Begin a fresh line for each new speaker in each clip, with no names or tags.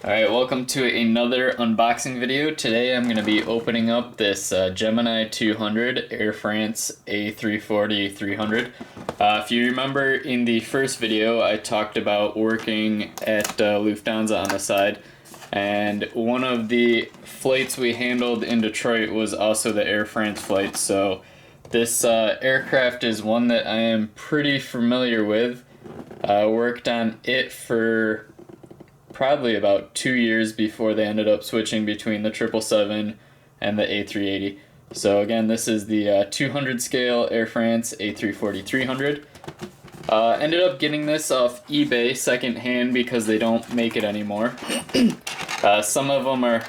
Alright, welcome to another unboxing video. Today I'm going to be opening up this Gemini 200 AirFrance A340-300. If you remember in the first video I talked about working at Lufthansa on the side, and one of the flights we handled in Detroit was also the AirFrance flight, so this aircraft is one that I am pretty familiar with. I worked on it for probably about 2 years before they ended up switching between the 777 and the A380. So again, this is the 200 scale AirFrance A340-300. Ended up getting this off eBay secondhand because they don't make it anymore. Some of them are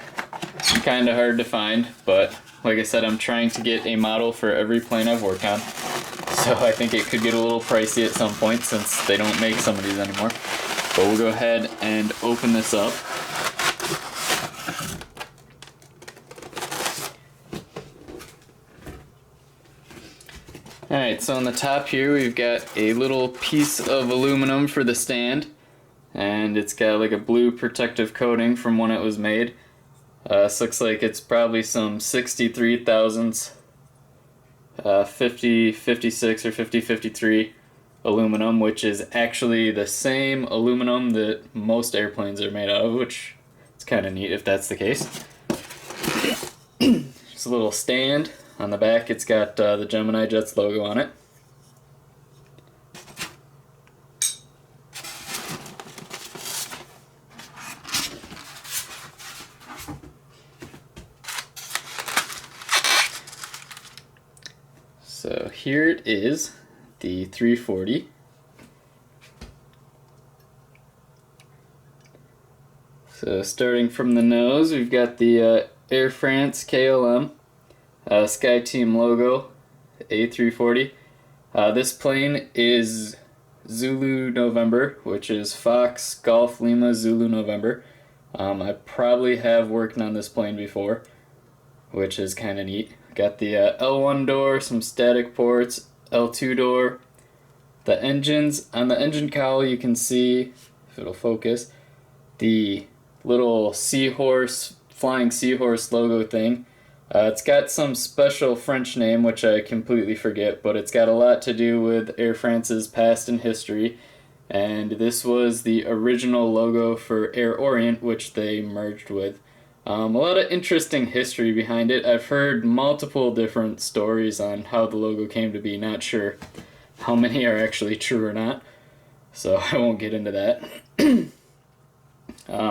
kind of hard to find, but like I said, I'm trying to get a model for every plane I've worked on. So I think it could get a little pricey at some point since they don't make some of these anymore. But we'll go ahead and open this up. Alright, so on the top here we've got a little piece of aluminum for the stand, and it's got like a blue protective coating from when it was made. This looks like it's probably some 63 thousandths 5056 or 5053 aluminum, which is actually the same aluminum that most airplanes are made out of, which is kind of neat if that's the case. Just a little stand. On the back it's got the Gemini Jets logo on it. So here it is, the 340. So starting from the nose, we've got the AirFrance KLM SkyTeam logo, A340. This plane is Zulu November, which is Fox Golf Lima Zulu November. I probably have worked on this plane before, which is kind of neat. Got the L1 door, some static ports, L2 door. The engines, on the engine cowl you can see, if it'll focus, the little seahorse, flying seahorse logo thing. It's got some special French name which I completely forget, but it's got a lot to do with Air France's past and history, and this was the original logo for Air Orient, which they merged with. A lot of interesting history behind it. I've heard multiple different stories on how the logo came to be. Not sure how many are actually true or not, so I won't get into that.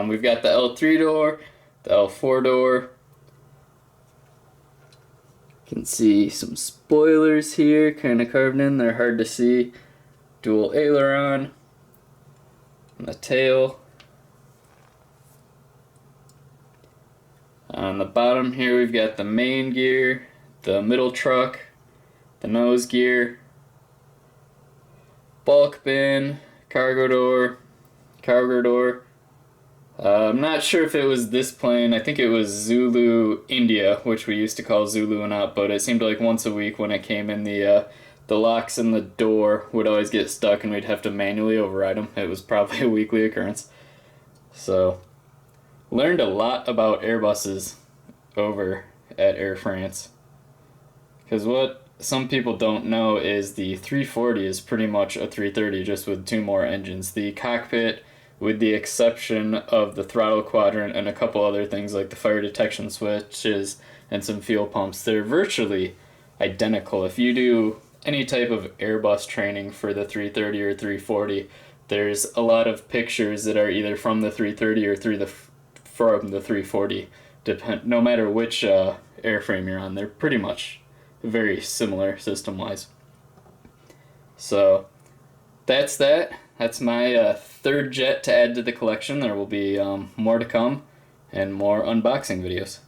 We've got the L3 door, the L4 door. You can see some spoilers here, kind of carved in. They're hard to see. Dual aileron on the tail. On the bottom here we've got the main gear, the middle truck, the nose gear, bulk bin, cargo door. I'm not sure if it was this plane. I think it was Zulu India, which we used to call Zulu and up, but it seemed like once a week when it came in, the locks in the door would always get stuck and we'd have to manually override them. It was probably a weekly occurrence. So learned a lot about Airbuses over at Air France, because what some people don't know is the 340 is pretty much a 330 just with two more engines. The cockpit, with the exception of the throttle quadrant and a couple other things like the fire detection switches and some fuel pumps, they're virtually identical. If you do any type of Airbus training for the 330 or 340, there's a lot of pictures that are either from the 330 or from the 340. No matter which airframe you're on, they're pretty much very similar system-wise. So that's that. That's my third jet to add to the collection. There will be more to come and more unboxing videos.